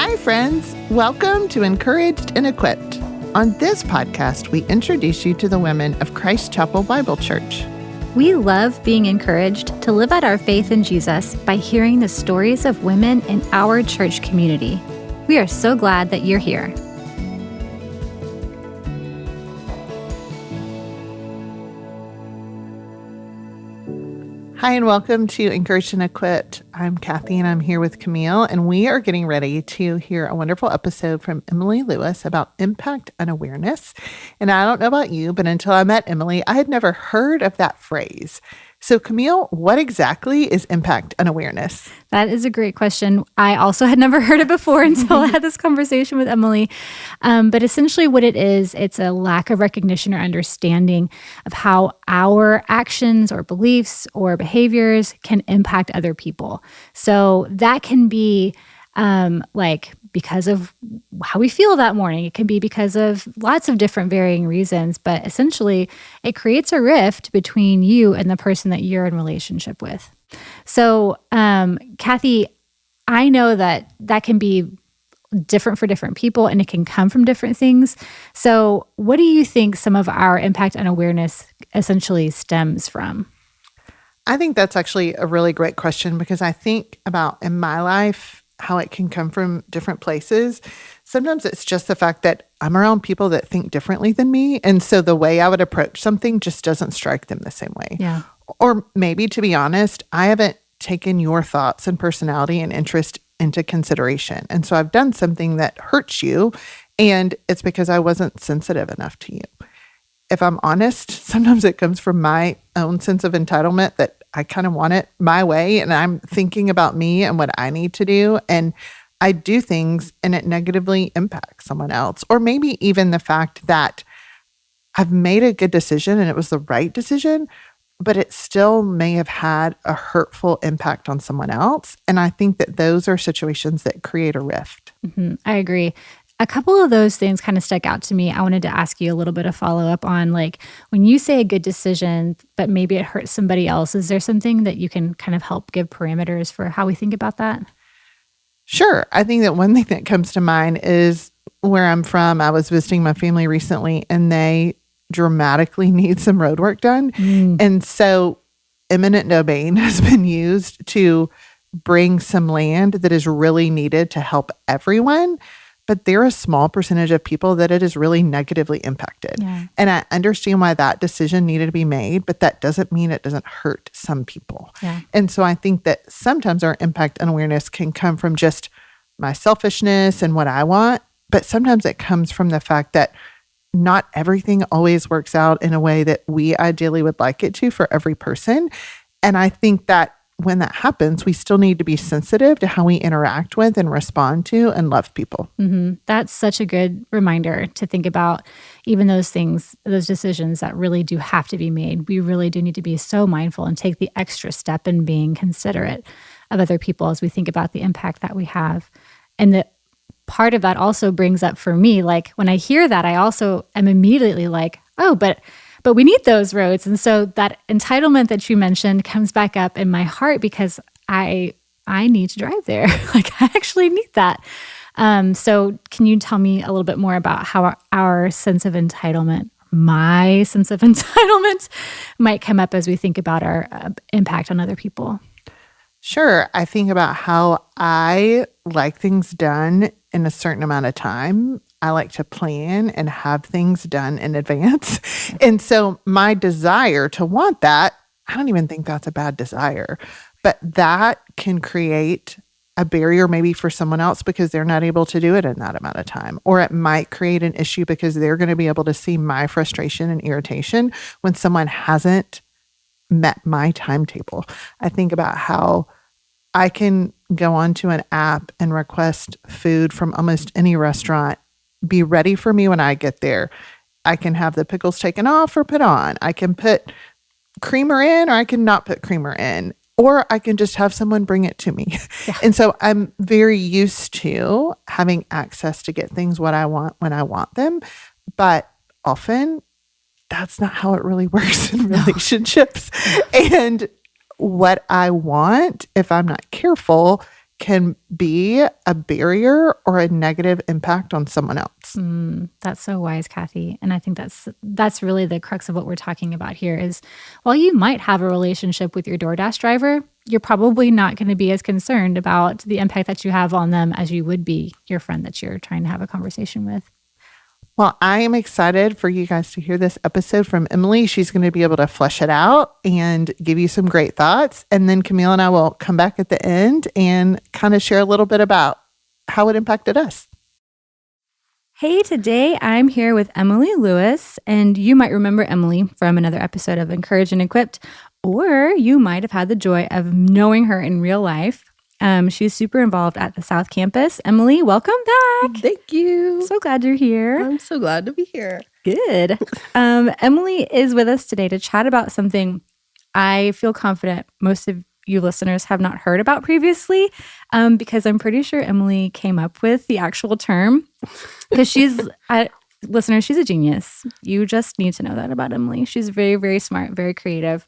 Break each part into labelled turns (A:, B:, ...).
A: Hi, friends. Welcome to Encouraged and Equipped. On this podcast, we introduce you to the women of Christ Chapel Bible Church.
B: We love being encouraged to live out our faith in Jesus by hearing the stories of women in our church community. We are so glad that you're here.
A: Hi, and welcome to Encouraged and Equipped. I'm Kathy, and I'm here with Camille, and we are getting ready to hear a wonderful episode from Emily Lewis about impact unawareness. And I don't know about you, but until I met Emily, I had never heard of that phrase. So Camille, what exactly is impact unawareness?
B: That is a great question. I also had never heard it before until I had this conversation with Emily. But essentially what it is, it's a lack of recognition or understanding of how our actions or beliefs or behaviors can impact other people. So that can be because of how we feel that morning. It can be because of lots of different varying reasons, but essentially it creates a rift between you and the person that you're in relationship with. So, Kathy, I know that can be different for different people and it can come from different things. So what do you think some of our impact unawareness essentially stems from?
A: I think that's actually a really great question because I think about in my life, how it can come from different places. Sometimes it's just the fact that I'm around people that think differently than me. And so the way I would approach something just doesn't strike them the same way.
B: Yeah.
A: Or maybe, to be honest, I haven't taken your thoughts and personality and interest into consideration. And so I've done something that hurts you, and it's because I wasn't sensitive enough to you. If I'm honest, sometimes it comes from my own sense of entitlement that I kind of want it my way, and I'm thinking about me and what I need to do. And I do things and it negatively impacts someone else. Or maybe even the fact that I've made a good decision and it was the right decision, but it still may have had a hurtful impact on someone else. And I think that those are situations that create a rift.
B: Mm-hmm. I agree. A couple of those things kind of stuck out to me. I wanted to ask you a little bit of follow-up on, like, when you say a good decision, but maybe it hurts somebody else, is there something that you can kind of help give parameters for how we think about that?
A: Sure. I think that one thing that comes to mind is where I'm from. I was visiting my family recently, and they dramatically need some road work done. And so eminent domain has been used to bring some land that is really needed to help everyone. But there are a small percentage of people that it is really negatively impacted. Yeah. And I understand why that decision needed to be made, but that doesn't mean it doesn't hurt some people. Yeah. And so I think that sometimes our impact unawareness can come from just my selfishness and what I want, but sometimes it comes from the fact that not everything always works out in a way that we ideally would like it to for every person. And I think that when that happens, we still need to be sensitive to how we interact with and respond to and love people.
B: Mm-hmm. That's such a good reminder to think about even those things, those decisions that really do have to be made. We really do need to be so mindful and take the extra step in being considerate of other people as we think about the impact that we have. And the part of that also brings up for me, like when I hear that, I also am immediately like, oh, but we need those roads. And so that entitlement that you mentioned comes back up in my heart because I need to drive there. Like I actually need that. So can you tell me a little bit more about how our sense of entitlement, my sense of entitlement, might come up as we think about our impact on other people?
A: Sure. I think about how I like things done in a certain amount of time. I like to plan and have things done in advance. And so my desire to want that, I don't even think that's a bad desire, but that can create a barrier maybe for someone else because they're not able to do it in that amount of time. Or it might create an issue because they're going to be able to see my frustration and irritation when someone hasn't met my timetable. I think about how I can go onto an app and request food from almost any restaurant, be ready for me when I get there. I can have the pickles taken off or put on. I can put creamer in or I can not put creamer in. Or I can just have someone bring it to me. Yeah. And so I'm very used to having access to get things what I want when I want them. But often that's not how it really works in relationships. And what I want, if I'm not careful, can be a barrier or a negative impact on someone else.
B: That's so wise, Kathy. And I think that's really the crux of what we're talking about here is while you might have a relationship with your DoorDash driver, you're probably not going to be as concerned about the impact that you have on them as you would be your friend that you're trying to have a conversation with.
A: Well, I am excited for you guys to hear this episode from Emily. She's going to be able to flesh it out and give you some great thoughts. And then Camille and I will come back at the end and kind of share a little bit about how it impacted us.
B: Hey, today I'm here with Emily Lewis, and you might remember Emily from another episode of Encouraged and Equipped, or you might have had the joy of knowing her in real life. She's super involved at the South Campus. Emily, welcome back.
C: Thank you.
B: So glad you're here.
C: I'm so glad to be here.
B: Good. Emily is with us today to chat about something I feel confident most of you listeners have not heard about previously, because I'm pretty sure Emily came up with the actual term because listeners, she's a genius. You just need to know that about Emily. She's very, very smart, very creative.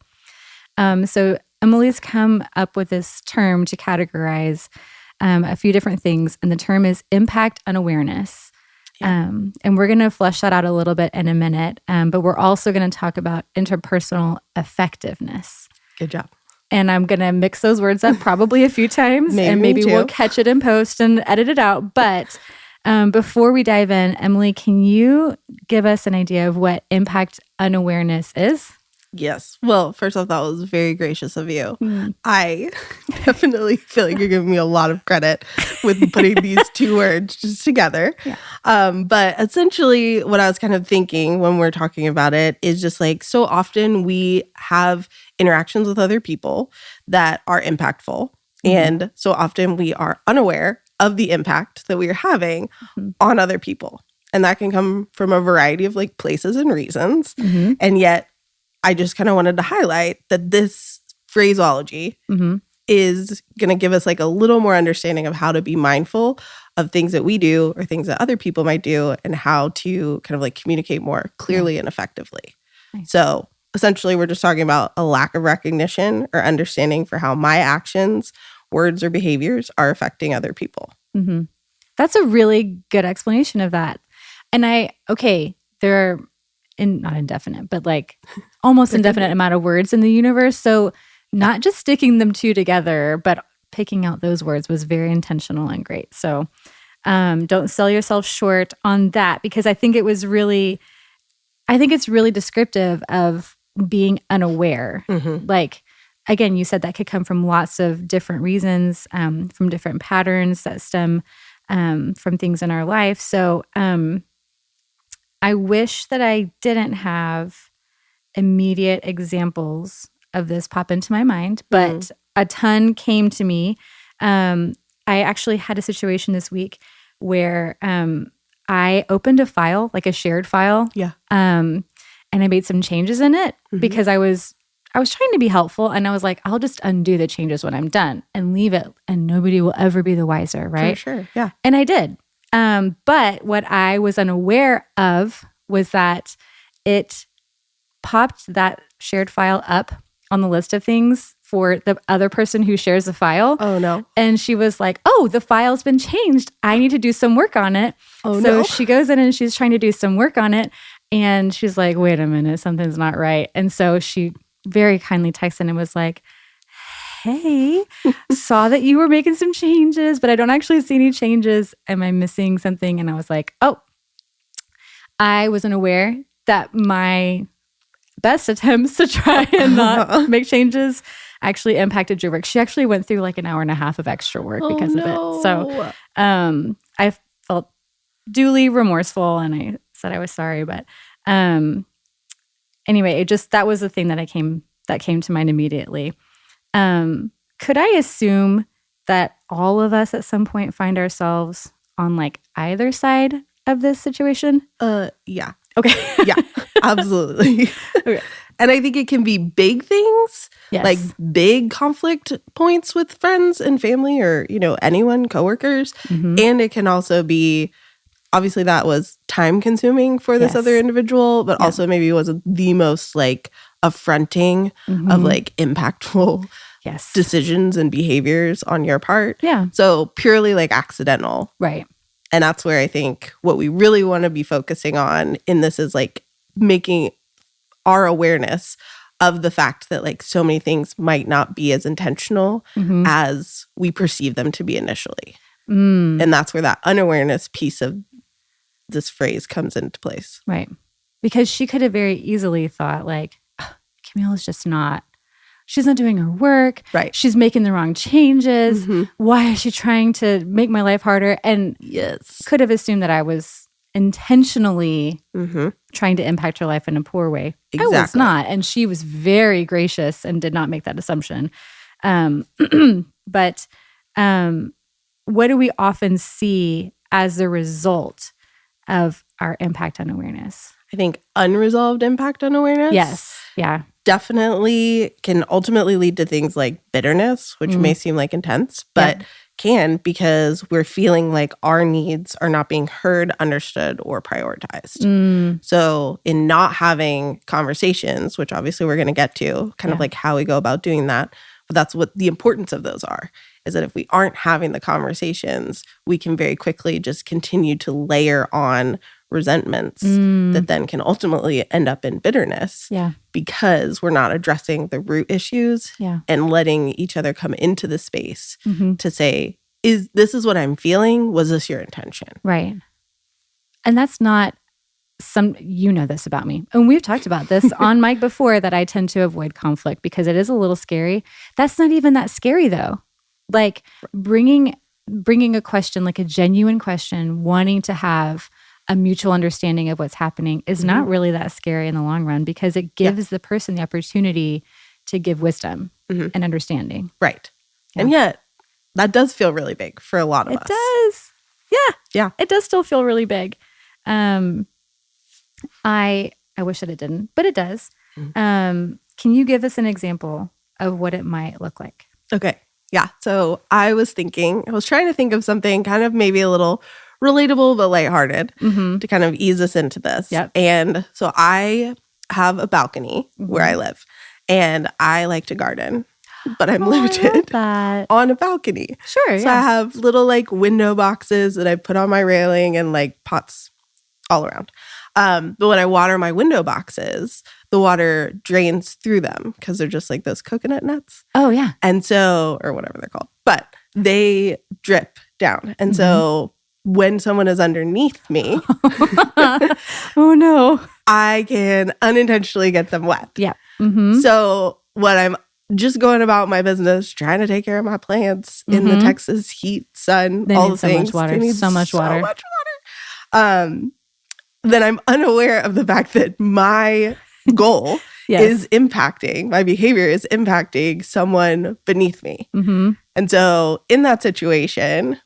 B: So Emily's come up with this term to categorize a few different things, and the term is impact unawareness. Yeah. And we're going to flesh that out a little bit in a minute, but we're also going to talk about interpersonal effectiveness.
C: Good job.
B: And I'm going to mix those words up probably a few times, and maybe we'll catch it in post and edit it out. But before we dive in, Emily, can you give us an idea of what impact unawareness is?
C: Yes. Well, first off, that was very gracious of you. I definitely feel like you're giving me a lot of credit with putting these two words just together. Yeah. But essentially what I was kind of thinking when we're talking about it is just like so often we have interactions with other people that are impactful. And so often we are unaware of the impact that we are having on other people. And that can come from a variety of like places and reasons. And yet I just kind of wanted to highlight that this phraseology is going to give us like a little more understanding of how to be mindful of things that we do or things that other people might do and how to kind of like communicate more clearly and effectively. Nice. So essentially, we're just talking about a lack of recognition or understanding for how my actions, words, or behaviors are affecting other people.
B: That's a really good explanation of that. And there are not indefinite, but like almost indefinite amount of words in the universe. So not just sticking them two together, but picking out those words was very intentional and great. So don't sell yourself short on that, because I think it's really descriptive of being unaware. Like, again, you said that could come from lots of different reasons, from different patterns that stem from things in our life. So I wish that I didn't have immediate examples of this pop into my mind, but a ton came to me. I actually had a situation this week where I opened a file, like a shared file. Yeah. And I made some changes in it because I was trying to be helpful, and I was like, I'll just undo the changes when I'm done and leave it, and nobody will ever be the wiser, right?
C: For sure, yeah.
B: And I did. But what I was unaware of was that it popped that shared file up on the list of things for the other person who shares the file.
C: Oh, no.
B: And she was like, oh, the file's been changed. I need to do some work on it.
C: Oh,
B: so
C: no.
B: she goes in and she's trying to do some work on it. And she's like, wait a minute, something's not right. And so she very kindly texted and was like, hey, saw that you were making some changes, but I don't actually see any changes. Am I missing something? And I was like, oh, I wasn't aware that my best attempts to try and not make changes actually impacted your work. She actually went through like an hour and a half of extra work because of it. So I felt duly remorseful and I said I was sorry. But anyway, that was the thing that came to mind immediately. Could I assume that all of us at some point find ourselves on like either side of this situation?
C: Yeah.
B: Okay.
C: Yeah, absolutely.
B: Okay.
C: And I think it can be big things,
B: Yes.
C: like big conflict points with friends and family or, anyone, coworkers. And it can also be, obviously that was time consuming for this other individual, but also maybe wasn't the most like affronting of like impactful
B: Yes.
C: decisions and behaviors on your part.
B: Yeah.
C: So purely like accidental.
B: Right.
C: And that's where I think what we really want to be focusing on in this is like making our awareness of the fact that like so many things might not be as intentional as we perceive them to be initially. And that's where that unawareness piece of this phrase comes into place.
B: Right. Because she could have very easily thought like, Camille's just not, she's not doing her work.
C: Right.
B: She's making the wrong changes. Why is she trying to make my life harder? And could have assumed that I was intentionally trying to impact her life in a poor way.
C: Exactly.
B: I was not. And she was very gracious and did not make that assumption. But what do we often see as the result of our impact on awareness?
C: I think unresolved impact on awareness.
B: Yes. Yeah.
C: Definitely can ultimately lead to things like bitterness, which may seem like intense, but can because we're feeling like our needs are not being heard, understood, or prioritized. So in not having conversations, which obviously we're going to get to, kind of like how we go about doing that, but that's what the importance of those are, is that if we aren't having the conversations, we can very quickly just continue to layer on resentments that then can ultimately end up in bitterness because we're not addressing the root issues and letting each other come into the space to say, this is what I'm feeling? Was this your intention?
B: Right. And that's not you know this about me. And we've talked about this on mic before, that I tend to avoid conflict because it is a little scary. That's not even that scary though. Like bringing a question, like a genuine question, wanting to have a mutual understanding of what's happening is not really that scary in the long run because it gives the person the opportunity to give wisdom and understanding.
C: Right. Yeah. And yet, that does feel really big for a lot of us.
B: It does. Yeah.
C: Yeah.
B: It does still feel really big. I wish that it didn't, but it does. Can you give us an example of what it might look like?
C: Okay. Yeah. So I was trying to think of something kind of maybe a little relatable but lighthearted to kind of ease us into this.
B: Yep.
C: And so I have a balcony where I live, and I like to garden, but I'm limited on a balcony.
B: Sure.
C: So I have little like window boxes that I put on my railing and like pots all around. But when I water my window boxes, the water drains through them because they're just like those coconut nuts.
B: Oh, yeah.
C: And so, or whatever they're called, but they drip down. And so when someone is underneath me,
B: oh no,
C: I can unintentionally get them wet.
B: Yeah.
C: So when I'm just going about my business, trying to take care of my plants in the Texas heat, sun,
B: they
C: all
B: need
C: the
B: so
C: things.
B: much water.
C: They need
B: so much water.
C: Then I'm unaware of the fact that my goal is impacting, my behavior is impacting someone beneath me. And so in that situation,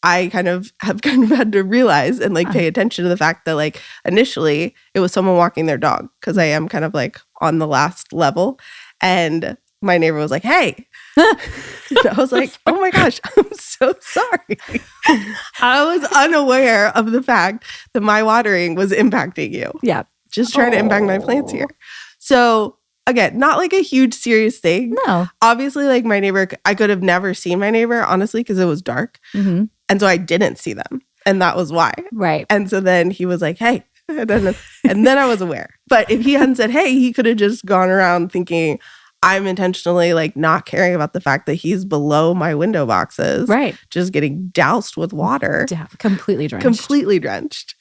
C: I have had to realize and like pay attention to the fact that like initially it was someone walking their dog because I am kind of like on the last level. And my neighbor was like, hey. And I was like, oh my gosh, I'm so sorry. I was unaware of the fact that my watering was impacting you.
B: Yeah.
C: Just trying to impact my plants here. So again, not like a huge serious thing.
B: No.
C: Obviously, like my neighbor, I could have never seen my neighbor, honestly, because it was dark. And so I didn't see them. And that was why.
B: Right.
C: And so then he was like, hey. And then I was aware. But if he hadn't said, hey, he could have just gone around thinking I'm intentionally like not caring about the fact that he's below my window boxes.
B: Right.
C: Just getting doused with water.
B: Completely drenched.
C: Completely drenched.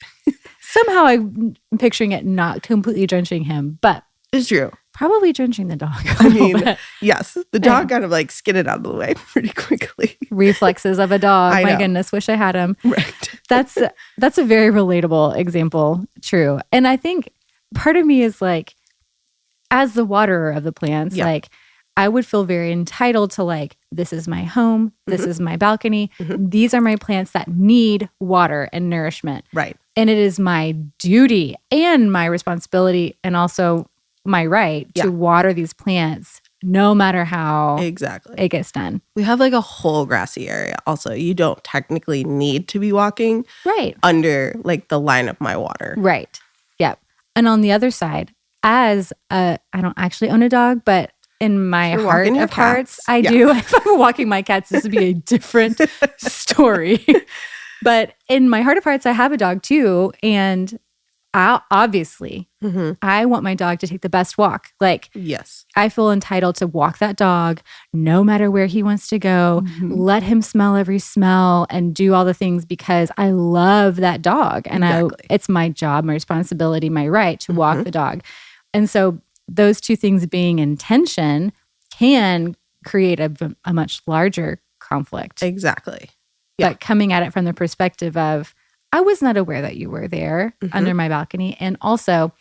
B: Somehow I'm picturing it not completely drenching him, but
C: it's true.
B: Probably drenching the dog.
C: I mean, yes, the dog kind of like skidded out of the way pretty quickly.
B: Reflexes of a dog. My goodness, wish I had him.
C: Right.
B: That's a very relatable example. True. And I think part of me is like, as the waterer of the plants, like I would feel very entitled to like, this is my home. This is my balcony. These are my plants that need water and nourishment.
C: Right.
B: And it is my duty and my responsibility and also my right to water these plants no matter how it gets done.
C: We have like a whole grassy area. Also, you don't technically need to be walking under like the line of my water.
B: Right. Yep. And on the other side, I don't actually own a dog, but in my
C: You're
B: heart
C: walking your
B: of hearts,
C: cats.
B: I
C: Yeah.
B: do. If I'm walking my cats, this would be a different story. But in my heart of hearts, I have a dog too. And obviously, I want my dog to take the best walk. Like,
C: Yes.
B: I feel entitled to walk that dog no matter where he wants to go, let him smell every smell and do all the things because I love that dog. And it's my job, my responsibility, my right to walk the dog. And so those two things being in tension can create a much larger conflict.
C: Exactly.
B: But coming at it from the perspective of, I was not aware that you were there under my balcony. And also,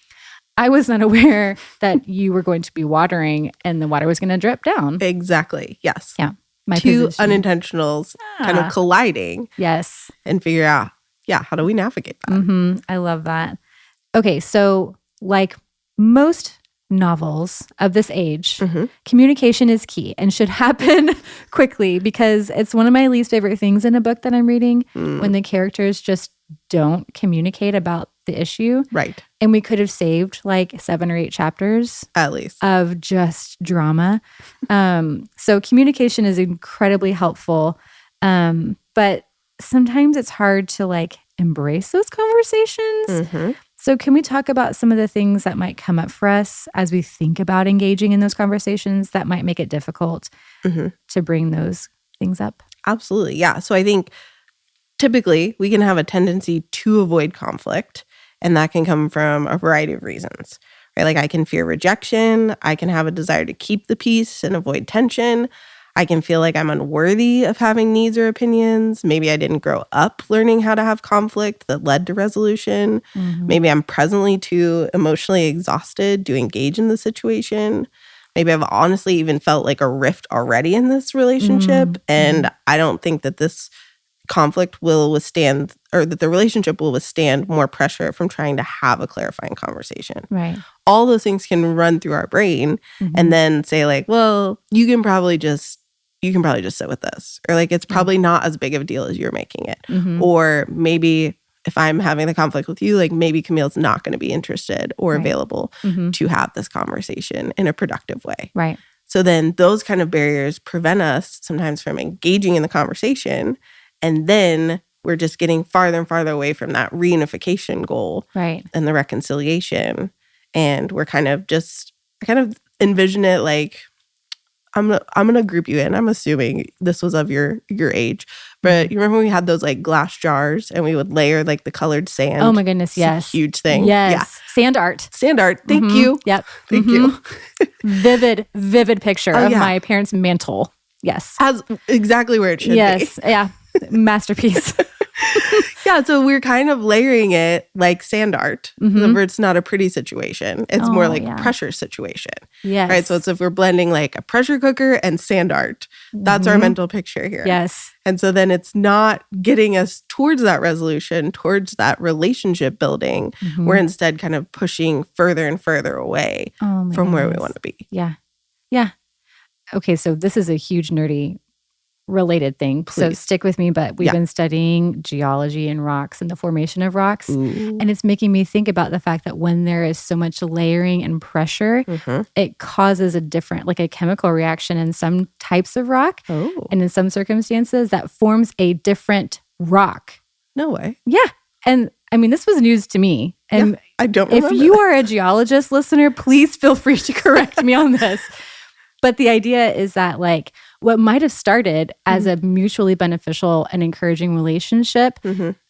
B: I was not aware that you were going to be watering and the water was going to drip down.
C: Exactly. Yes.
B: Yeah. My
C: Two
B: position.
C: unintentionals kind of colliding.
B: Yes.
C: And figure out, how do we navigate that?
B: I love that. Okay. So like most novels of this age, communication is key and should happen quickly because it's one of my least favorite things in a book that I'm reading when the characters just don't communicate about the issue.
C: Right.
B: And we could have saved like 7 or 8 chapters
C: At least.
B: of just drama. So communication is incredibly helpful. But sometimes it's hard to like embrace those conversations. So can we talk about some of the things that might come up for us as we think about engaging in those conversations that might make it difficult to bring those things up?
C: Absolutely. Yeah. So I think typically we can have a tendency to avoid conflict, and that can come from a variety of reasons, right? Like I can fear rejection. I can have a desire to keep the peace and avoid tension. I can feel like I'm unworthy of having needs or opinions. Maybe I didn't grow up learning how to have conflict that led to resolution. Maybe I'm presently too emotionally exhausted to engage in the situation. Maybe I've honestly even felt like a rift already in this relationship. And I don't think that this conflict will withstand, or that the relationship will withstand more pressure from trying to have a clarifying conversation.
B: Right.
C: All those things can run through our brain and then say like, well, you can probably just sit with this. Or like, it's probably not as big of a deal as you're making it. Or maybe if I'm having the conflict with you, like maybe Camille's not going to be interested or available to have this conversation in a productive way.
B: Right.
C: So then those kind of barriers prevent us sometimes from engaging in the conversation. And then we're just getting farther and farther away from that reunification goal and the reconciliation. And we're kind of I kind of envision it like, I'm gonna group you in. I'm assuming this was of your age, but you remember when we had those like glass jars and we would layer like the colored sand?
B: Oh my goodness, yes.
C: It's a huge thing.
B: Yes.
C: Yeah.
B: Sand art.
C: Sand art. Thank you.
B: Yep.
C: Thank you.
B: Vivid picture of my parents' mantle. Yes.
C: Has exactly where it should be.
B: Yes. Yeah. Masterpiece.
C: Yeah, so we're kind of layering it like sand art, where it's not a pretty situation. It's more like pressure situation.
B: Yes.
C: Right? So it's if we're blending like a pressure cooker and sand art. That's our mental picture here.
B: Yes.
C: And so then it's not getting us towards that resolution, towards that relationship building. We're instead kind of pushing further and further away from where we want to be.
B: Yeah. Yeah. Okay, so this is a huge nerdy related thing.
C: Please.
B: So stick with me, but we've been studying geology and rocks and the formation of rocks. And it's making me think about the fact that when there is so much layering and pressure, it causes a different, like a chemical reaction in some types of rock. And in some circumstances that forms a different rock.
C: No way.
B: Yeah. And I mean, this was news to me. And
C: I don't
B: if
C: remember
B: you
C: that.
B: are a geologist listener, please feel free to correct me on this. But the idea is that like what might have started as a mutually beneficial and encouraging relationship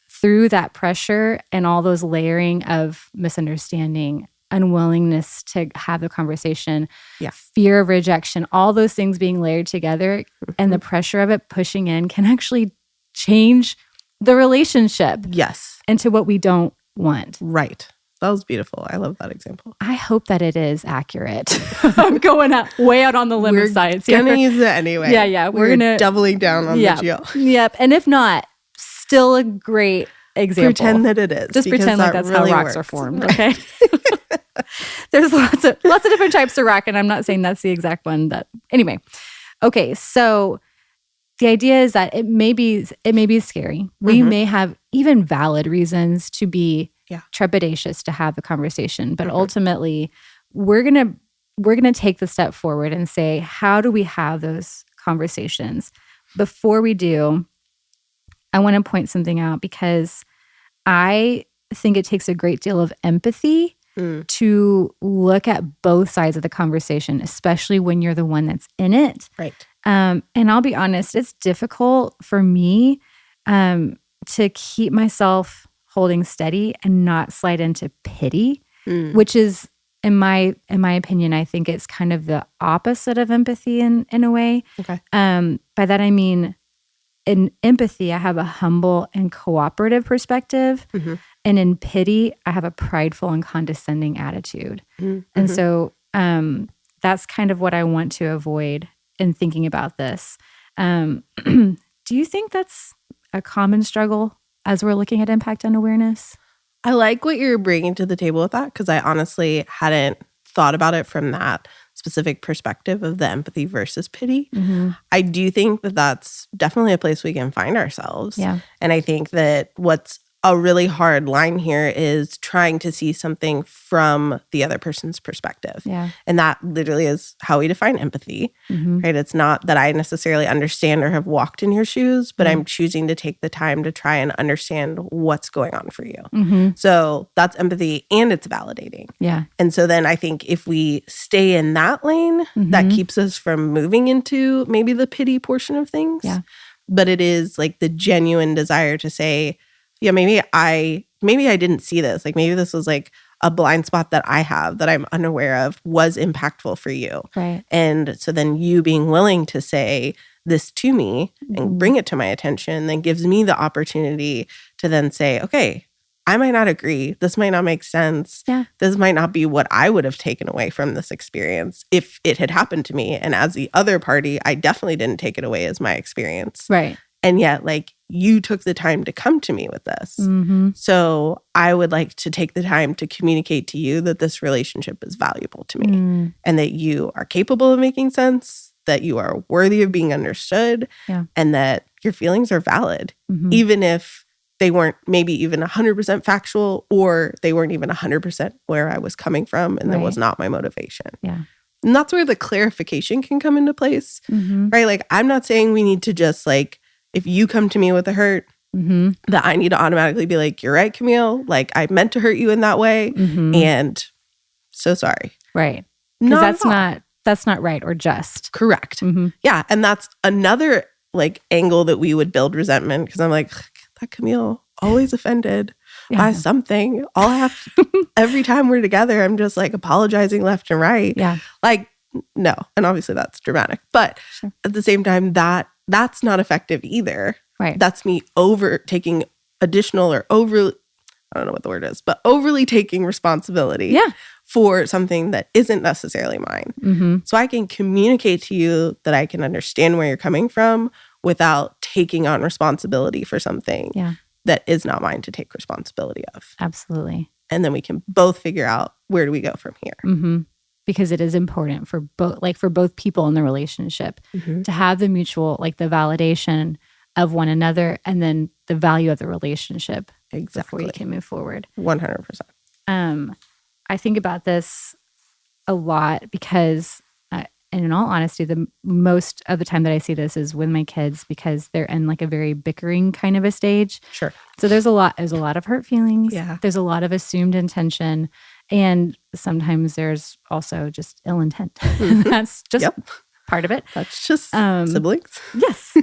B: through that pressure and all those layering of misunderstanding, unwillingness to have the conversation, fear of rejection, all those things being layered together and the pressure of it pushing in can actually change the relationship into what we don't want.
C: Right. That was beautiful. I love that example.
B: I hope that it is accurate. I'm going way out on the limb of science.
C: We're going to use it anyway.
B: Yeah.
C: We're going to doubling down on the geo.
B: Yep. And if not, still a great example.
C: Pretend that it is.
B: Just pretend like that's
C: really
B: how rocks are formed. Okay. There's lots of different types of rock, and I'm not saying that's the exact one. Anyway. Okay. So the idea is that it may be scary. We may have even valid reasons to be trepidatious to have the conversation, but ultimately we're going to we're going to take the step forward and say, how do we have those conversations? Before we do, I want to point something out because I think it takes a great deal of empathy to look at both sides of the conversation, especially when you're the one that's in it.
C: Right.
B: And I'll be honest, it's difficult for me to keep myself holding steady and not slide into pity, which is, in my opinion, I think it's kind of the opposite of empathy in a way.
C: Okay.
B: By that I mean, in empathy, I have a humble and cooperative perspective. And in pity, I have a prideful and condescending attitude. And so that's kind of what I want to avoid in thinking about this. Do you think that's a common struggle as we're looking at impact unawareness?
C: I like what you're bringing to the table with that because I honestly hadn't thought about it from that specific perspective of the empathy versus pity. I do think that that's definitely a place we can find ourselves.
B: Yeah.
C: And I think that what's a really hard line here is trying to see something from the other person's perspective.
B: Yeah.
C: And that literally is how we define empathy, right? It's not that I necessarily understand or have walked in your shoes, but I'm choosing to take the time to try and understand what's going on for you. So that's empathy and it's validating.
B: Yeah.
C: And so then I think if we stay in that lane, that keeps us from moving into maybe the pity portion of things.
B: Yeah.
C: But it is like the genuine desire to say, yeah, maybe I didn't see this. Like maybe this was like a blind spot that I have that I'm unaware of was impactful for you.
B: Right.
C: And so then you being willing to say this to me and bring it to my attention then gives me the opportunity to then say, okay, I might not agree. This might not make sense.
B: Yeah.
C: This might not be what I would have taken away from this experience if it had happened to me. And as the other party, I definitely didn't take it away as my experience.
B: Right.
C: And yet, like, you took the time to come to me with this. So I would like to take the time to communicate to you that this relationship is valuable to me and that you are capable of making sense, that you are worthy of being understood, and that your feelings are valid, even if they weren't maybe even 100% factual or they weren't even 100% where I was coming from and that was not my motivation.
B: Yeah.
C: And that's where the clarification can come into place, right? Like, I'm not saying we need to just like, if you come to me with a hurt, that I need to automatically be like, you're right, Camille. Like, I meant to hurt you in that way. And so sorry.
B: Right. Because that's not right or just.
C: Correct. Yeah. And that's another like angle that we would build resentment because I'm like, that Camille always offended by something. All I have to, every time we're together, I'm just like apologizing left and right.
B: Yeah.
C: Like, no. And obviously that's dramatic. But at the same time, that's not effective either.
B: Right.
C: That's me taking additional or overly, I don't know what the word is, but overly taking responsibility for something that isn't necessarily mine. So I can communicate to you that I can understand where you're coming from without taking on responsibility for something that is not mine to take responsibility of.
B: Absolutely.
C: And then we can both figure out where do we go from here.
B: Because it is important for both people in the relationship to have the mutual, like the validation of one another and then the value of the relationship before you can move forward.
C: 100%.
B: I think about this a lot because, and in all honesty, the most of the time that I see this is with my kids because they're in like a very bickering kind of a stage.
C: Sure.
B: So there's a lot of hurt feelings.
C: Yeah.
B: There's a lot of assumed intention. And sometimes there's also just ill intent. That's just part of it.
C: That's just siblings.
B: Yes.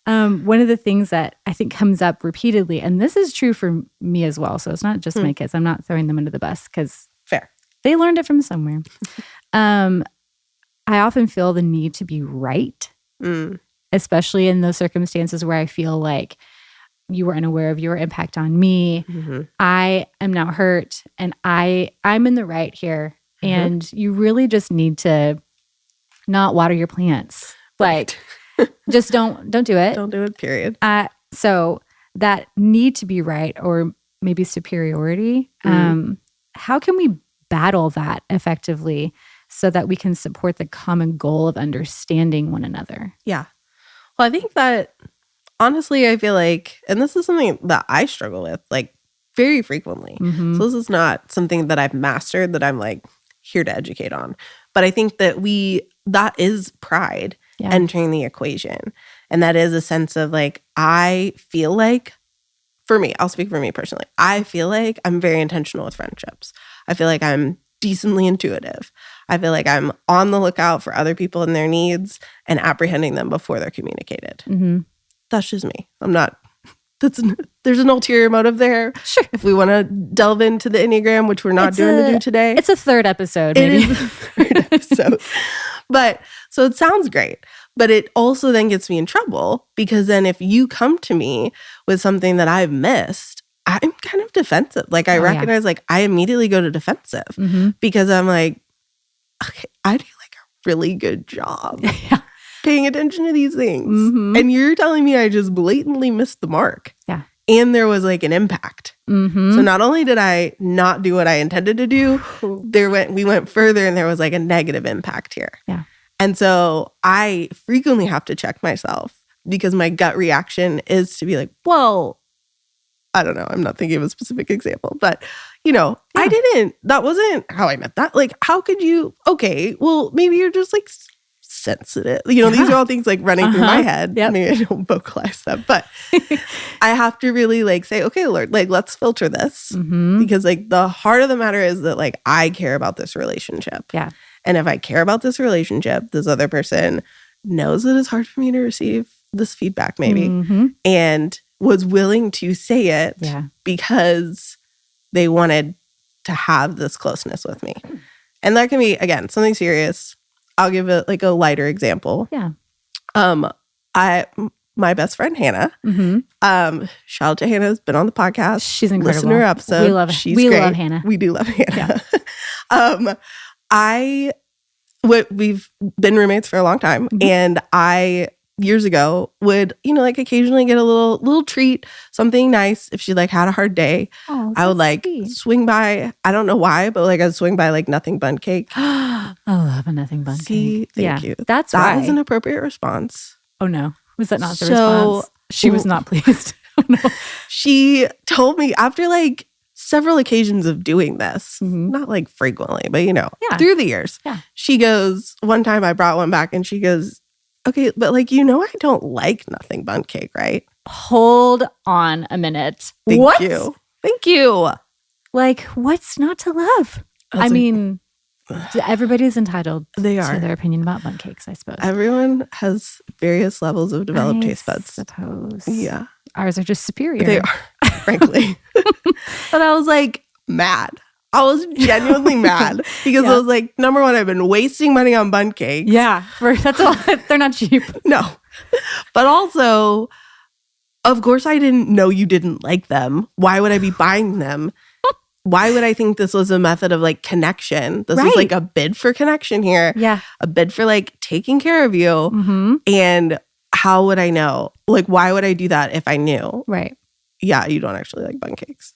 B: One of the things that I think comes up repeatedly, and this is true for me as well, so it's not just my kids. I'm not throwing them under the bus because
C: fair.
B: They learned it from somewhere. I often feel the need to be right, especially in those circumstances where I feel like you were unaware of your impact on me. I am now hurt and I'm in the right here. And you really just need to not water your plants. Like, just don't do it.
C: Don't do it, period.
B: So that need to be right or maybe superiority, how can we battle that effectively so that we can support the common goal of understanding one another?
C: Yeah. Well, I think that honestly, I feel like, and this is something that I struggle with like very frequently. So this is not something that I've mastered that I'm like here to educate on. But I think that that is pride entering the equation. And that is a sense of like, I feel like, for me, I'll speak for me personally. I feel like I'm very intentional with friendships. I feel like I'm decently intuitive. I feel like I'm on the lookout for other people and their needs and apprehending them before they're communicated.
B: Mm-hmm.
C: That's just me. There's an ulterior motive there.
B: Sure.
C: If we want to delve into the Enneagram, which we're not doing to do today.
B: It's a third episode, maybe.
C: It is a third episode. But so it sounds great. But it also then gets me in trouble because then if you come to me with something that I've missed, I'm kind of defensive. Like I recognize, like I immediately go to defensive because I'm like, okay, I do like a really good job paying attention to these things. Mm-hmm. And you're telling me I just blatantly missed the mark.
B: Yeah.
C: And there was like an impact. Mm-hmm. So not only did I not do what I intended to do, we went further and there was like a negative impact here.
B: Yeah.
C: And so I frequently have to check myself because my gut reaction is to be like, well, I don't know. I'm not thinking of a specific example, but that wasn't how I meant that. Like, how could you, okay, well, maybe you're just like sensitive. These are all things like running through my head. Yep. Maybe I don't vocalize them, but I have to really like say, okay, Lord, like, let's filter this because like the heart of the matter is that like, I care about this relationship.
B: Yeah.
C: And if I care about this relationship, this other person knows that it's hard for me to receive this feedback maybe and was willing to say it because they wanted to have this closeness with me. And that can be, again, something serious. I'll give it like a lighter example.
B: Yeah.
C: My best friend, Hannah, shout out to Hannah, has been on the podcast.
B: She's incredible.
C: Listen to her episode.
B: We love her.
C: She's
B: we
C: great.
B: love Hannah.
C: We do love Hannah. Yeah. We've been roommates for a long time, and I years ago would like occasionally get a little treat, something nice if she like had a hard day.
B: Oh,
C: I would like
B: sweet.
C: swing by. I don't know why, but like I'd swing by like Nothing Bundt cake.
B: I love a Nothing Bundt cake.
C: Thank you.
B: That
C: was an appropriate response.
B: Oh no, was that not the response? She was not pleased. Oh no.
C: She told me after like several occasions of doing this, not like frequently, but through the years, she goes, one time I brought one back and she goes, okay, but like, I don't like Nothing Bundt cake, right?
B: Hold on a minute.
C: Thank you. Thank you.
B: Like, what's not to love? I mean, everybody's entitled to their opinion about bundt cakes, I suppose.
C: Everyone has various levels of developed taste buds.
B: I suppose.
C: Yeah.
B: Ours are just superior.
C: They are, frankly. But I was like mad. I was genuinely mad because I was like, number one, I've been wasting money on bundt cakes.
B: Yeah. That's all. They're not cheap.
C: No. But also, of course, I didn't know you didn't like them. Why would I be buying them? Why would I think this was a method of like connection? This was like a bid for connection here.
B: Yeah.
C: A bid for like taking care of you. And how would I know? Like, why would I do that if I knew?
B: Right.
C: Yeah, you don't actually like bundt cakes.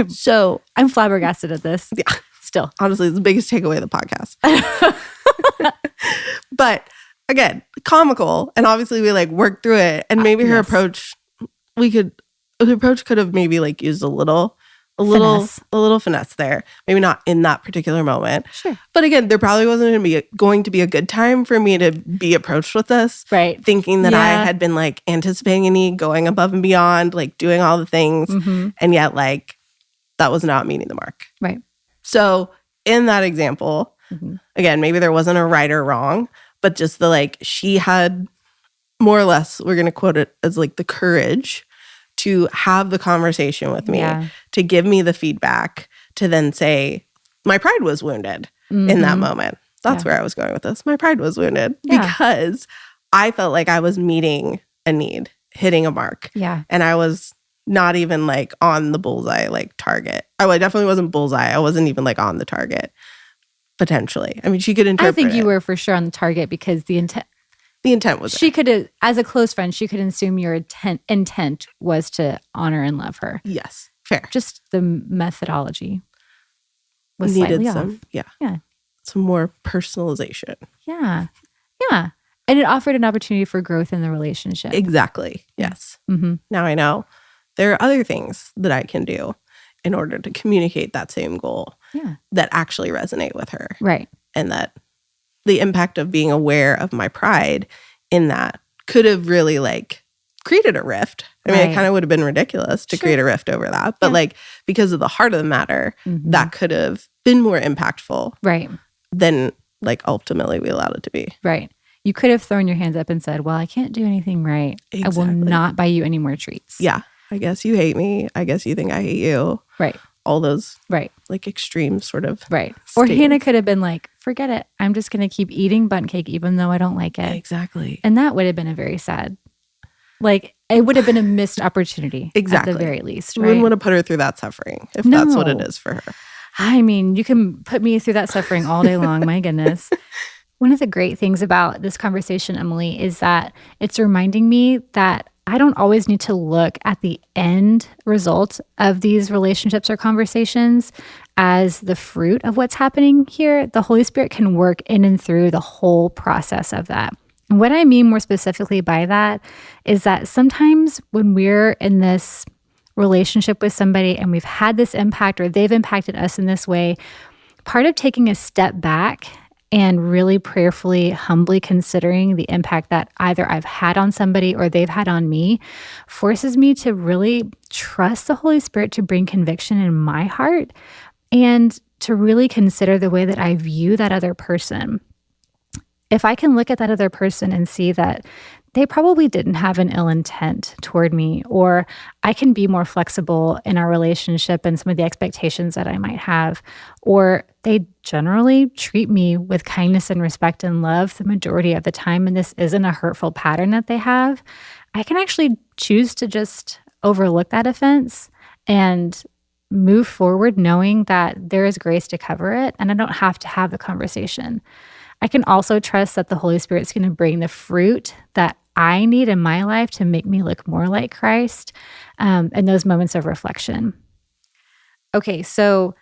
C: So
B: I'm flabbergasted at this.
C: Yeah.
B: Still.
C: Honestly, it's the biggest takeaway of the podcast. But comical. And obviously we like worked through it. And maybe her approach, the approach could have maybe like used a little finesse there. Maybe not in that particular moment.
B: Sure.
C: But again, there probably wasn't going to be a good time for me to be approached with this.
B: Right.
C: Thinking that I had been like anticipating a need, going above and beyond, like doing all the things. And yet like that was not meeting the mark.
B: Right.
C: So in that example, again, maybe there wasn't a right or wrong, but just the like, she had more or less, we're going to quote it as like the courage to have the conversation with me, to give me the feedback, to then say, my pride was wounded in that moment. That's where I was going with this. My pride was wounded because I felt like I was meeting a need, hitting a mark.
B: Yeah.
C: And I was not even like on the bullseye, like target. I definitely wasn't bullseye. I wasn't even like on the target, potentially. I mean, she could interpret
B: I think you were for sure on the target because the intent
C: was
B: she could, as a close friend, she could assume your intent was to honor and love her.
C: Yes, fair.
B: Just the methodology was slightly off.
C: Some more personalization.
B: Yeah. And it offered an opportunity for growth in the relationship.
C: Exactly. Yes. Now I know there are other things that I can do in order to communicate that same goal that actually resonate with her.
B: Right.
C: And that the impact of being aware of my pride in that could have really like created a rift. I mean, it kind of would have been ridiculous to create a rift over that. But like, because of the heart of the matter, that could have been more impactful than like ultimately we allowed it to be.
B: Right. You could have thrown your hands up and said, well, I can't do anything right.
C: Exactly.
B: I will not buy you any more treats.
C: Yeah. I guess you hate me. I guess you think I hate you.
B: Right.
C: All those like extreme sort of
B: Or Hannah could have been like, forget it. I'm just going to keep eating Bundt cake even though I don't like it.
C: Exactly.
B: And that would have been a very sad, like it would have been a missed opportunity at the very least.
C: We wouldn't want to put her through that suffering if that's what it is for her.
B: I mean, you can put me through that suffering all day long. My goodness. One of the great things about this conversation, Emily, is that it's reminding me that I don't always need to look at the end result of these relationships or conversations as the fruit of what's happening here. The Holy Spirit can work in and through the whole process of that. And what I mean more specifically by that is that sometimes when we're in this relationship with somebody and we've had this impact or they've impacted us in this way, part of taking a step back and really prayerfully, humbly considering the impact that either I've had on somebody or they've had on me forces me to really trust the Holy Spirit to bring conviction in my heart and to really consider the way that I view that other person. If I can look at that other person and see that they probably didn't have an ill intent toward me, or I can be more flexible in our relationship and some of the expectations that I might have, or they generally treat me with kindness and respect and love the majority of the time, and this isn't a hurtful pattern that they have, I can actually choose to just overlook that offense and move forward knowing that there is grace to cover it, and I don't have to have the conversation. I can also trust that the Holy Spirit is going to bring the fruit that I need in my life to make me look more like Christ in those moments of reflection. Okay, so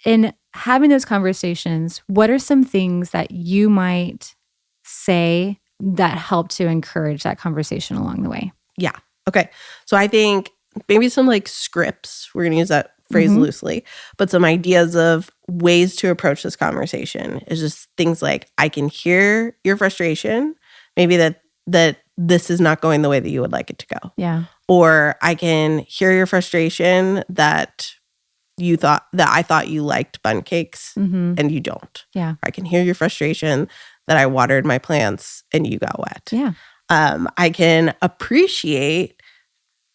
B: in having those conversations, what are some things that you might say that help to encourage that conversation along the way?
C: Yeah. Okay. So I think maybe some like scripts, we're going to use that phrase loosely, but some ideas of ways to approach this conversation is just things like, I can hear your frustration, maybe that this is not going the way that you would like it to go.
B: Yeah.
C: Or I can hear your frustration that I thought you liked Bundt cakes and you don't.
B: Yeah.
C: Or I can hear your frustration that I watered my plants and you got wet.
B: Yeah.
C: I can appreciate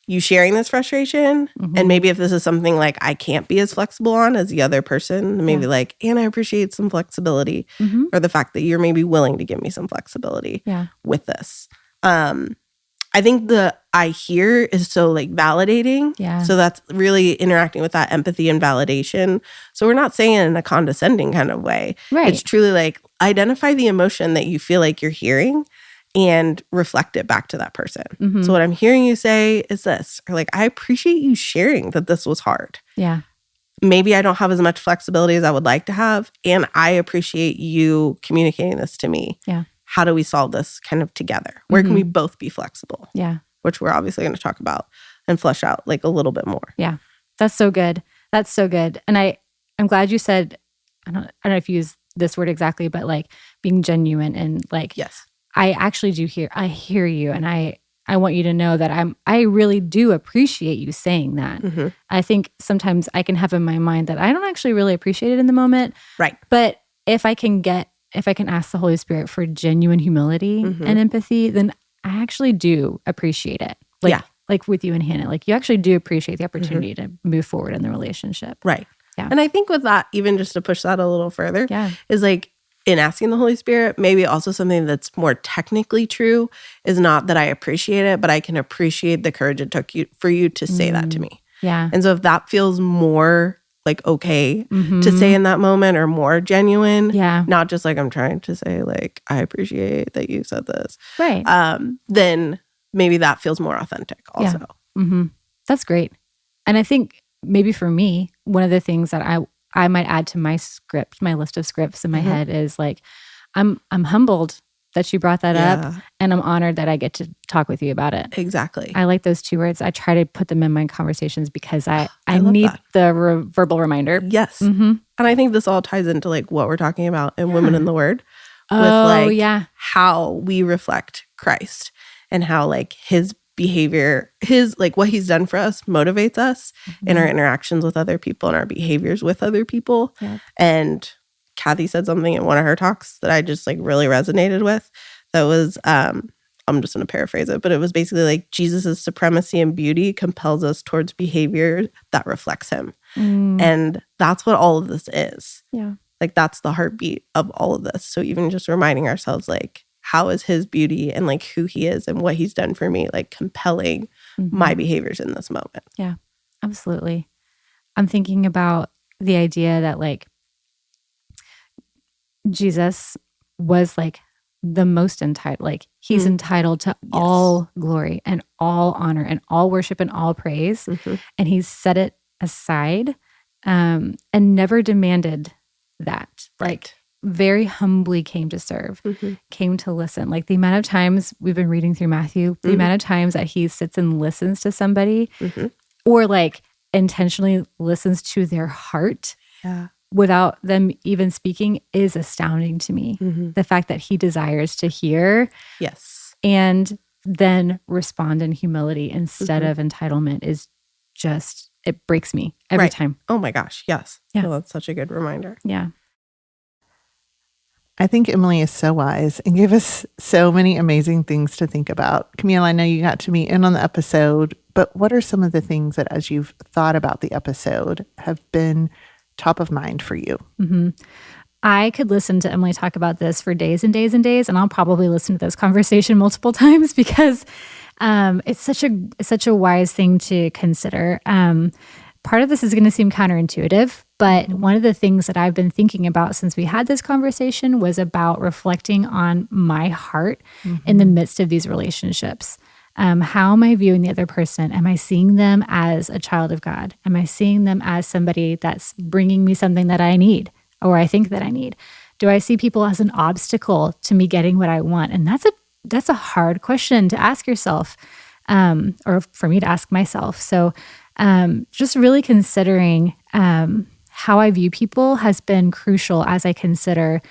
C: you sharing this frustration. And maybe if this is something like I can't be as flexible on as the other person, maybe like, and I appreciate some flexibility or the fact that you're maybe willing to give me some flexibility with this. I think the I hear is so like validating.
B: Yeah.
C: So that's really interacting with that empathy and validation. So we're not saying it in a condescending kind of way.
B: Right.
C: It's truly like identify the emotion that you feel like you're hearing and reflect it back to that person. So what I'm hearing you say is this, or like, I appreciate you sharing that this was hard.
B: Yeah.
C: Maybe I don't have as much flexibility as I would like to have. And I appreciate you communicating this to me.
B: Yeah.
C: How do we solve this kind of together? Where can we both be flexible?
B: Yeah.
C: Which we're obviously going to talk about and flesh out like a little bit more.
B: Yeah. That's so good. That's so good. And I'm glad you said, I don't know if you use this word exactly, but like being genuine and like,
C: yes,
B: I actually do hear you. And I want you to know that I really do appreciate you saying that. I think sometimes I can have in my mind that I don't actually really appreciate it in the moment.
C: Right.
B: But if I can ask the Holy Spirit for genuine humility and empathy, then I actually do appreciate it. Like with you and Hannah, like you actually do appreciate the opportunity to move forward in the relationship.
C: Right.
B: Yeah.
C: And I think with that, even just to push that a little further, is like in asking the Holy Spirit, maybe also something that's more technically true is not that I appreciate it, but I can appreciate the courage it took for you to say that to me.
B: Yeah.
C: And so if that feels more like okay to say in that moment or more genuine, not just like I'm trying to say like, I appreciate that you said this.
B: Right.
C: Then maybe that feels more authentic also.
B: Yeah. That's great. And I think maybe for me, one of the things that I might add to my list of scripts in my head is like, I'm humbled that you brought that up, and I'm honored that I get to talk with you about it.
C: Exactly.
B: I like those two words. I try to put them in my conversations because I need the verbal reminder.
C: Yes. And I think this all ties into like what we're talking about in Women in the Word,
B: Oh, yeah.
C: how we reflect Christ and how like his behavior, his like what he's done for us motivates us in our interactions with other people and our behaviors with other people.
B: Yeah.
C: And Kathy said something in one of her talks that I just like really resonated with. That was I'm just going to paraphrase it, but it was basically like Jesus's supremacy and beauty compels us towards behavior that reflects him. And that's what all of this is.
B: Yeah.
C: Like that's the heartbeat of all of this. So even just reminding ourselves like how is his beauty and like who he is and what he's done for me like compelling my behaviors in this moment.
B: Yeah, absolutely. I'm thinking about the idea that like Jesus was like the most entitled, like he's entitled to all glory and all honor and all worship and all praise. And he's set it aside and never demanded that. Like very humbly came to serve, came to listen. Like the amount of times we've been reading through Matthew, the amount of times that he sits and listens to somebody or like intentionally listens to their heart without them even speaking is astounding to me. The fact that he desires to hear and then respond in humility instead of entitlement is just, it breaks me every time.
C: Oh my gosh. Yes.
B: Yeah.
C: Well, that's such a good reminder.
B: Yeah.
A: I think Emily is so wise and gave us so many amazing things to think about. Camille, I know you got to meet in on the episode, but what are some of the things that as you've thought about the episode have been top of mind for you?
B: I could listen to Emily talk about this for days and days and days, and I'll probably listen to this conversation multiple times because it's such a wise thing to consider. Part of this is going to seem counterintuitive, but one of the things that I've been thinking about since we had this conversation was about reflecting on my heart in the midst of these relationships. How am I viewing the other person? Am I seeing them as a child of God? Am I seeing them as somebody that's bringing me something that I need or I think that I need? Do I see people as an obstacle to me getting what I want? And that's a hard question to ask yourself, or for me to ask myself. So just really considering how I view people has been crucial as I consider,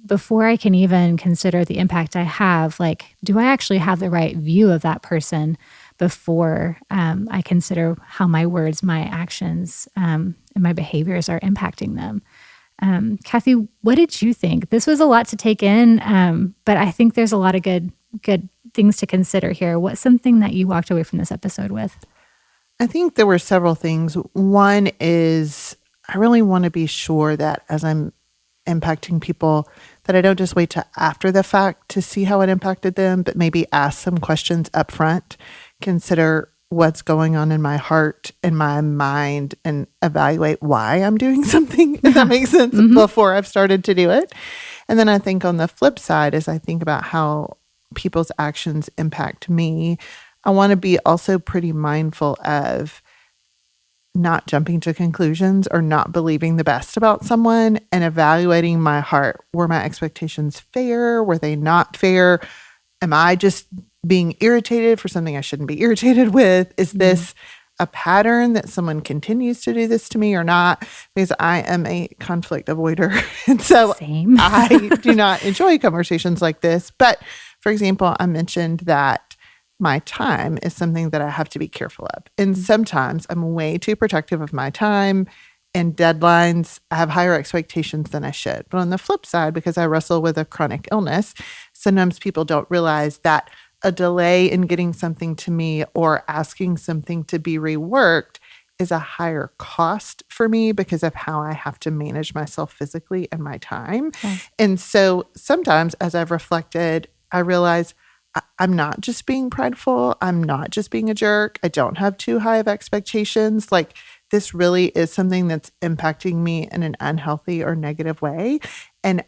B: before I can even consider the impact I have, like, do I actually have the right view of that person before I consider how my words, my actions, and my behaviors are impacting them? Kathy, what did you think? This was a lot to take in, but I think there's a lot of good things to consider here. What's something that you walked away from this episode with?
A: I think there were several things. One is I really want to be sure that as I'm impacting people, that I don't just wait to after the fact to see how it impacted them, but maybe ask some questions up front, consider what's going on in my heart and my mind, and evaluate why I'm doing something, if that makes sense, before I've started to do it. And then I think on the flip side, as I think about how people's actions impact me, I want to be also pretty mindful of not jumping to conclusions or not believing the best about someone, and evaluating my heart. Were my expectations fair? Were they not fair? Am I just being irritated for something I shouldn't be irritated with? Is this a pattern that someone continues to do this to me or not? Because I am a conflict avoider. And so I do not enjoy conversations like this. But for example, I mentioned that my time is something that I have to be careful of. And sometimes I'm way too protective of my time and deadlines. I have higher expectations than I should. But on the flip side, because I wrestle with a chronic illness, sometimes people don't realize that a delay in getting something to me or asking something to be reworked is a higher cost for me because of how I have to manage myself physically and my time. And so sometimes as I've reflected, I realize I'm not just being prideful. I'm not just being a jerk. I don't have too high of expectations. Like, this really is something that's impacting me in an unhealthy or negative way. And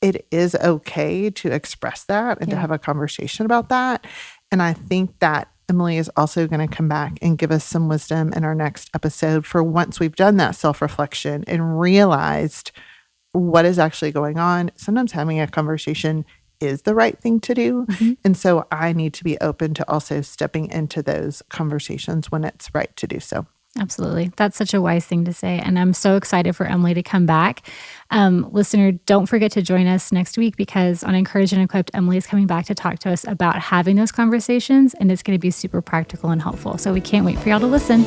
A: it is okay to express that and to have a conversation about that. And I think that Emily is also going to come back and give us some wisdom in our next episode for once we've done that self-reflection and realized what is actually going on. Sometimes having a conversation is the right thing to do. And so I need to be open to also stepping into those conversations when it's right to do so.
B: Absolutely. That's such a wise thing to say. And I'm so excited for Emily to come back. Listener, don't forget to join us next week because on Encouraged and Equipped, Emily is coming back to talk to us about having those conversations, and it's going to be super practical and helpful. So we can't wait for y'all to listen.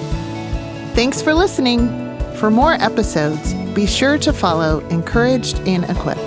A: Thanks for listening. For more episodes, be sure to follow Encouraged and Equipped.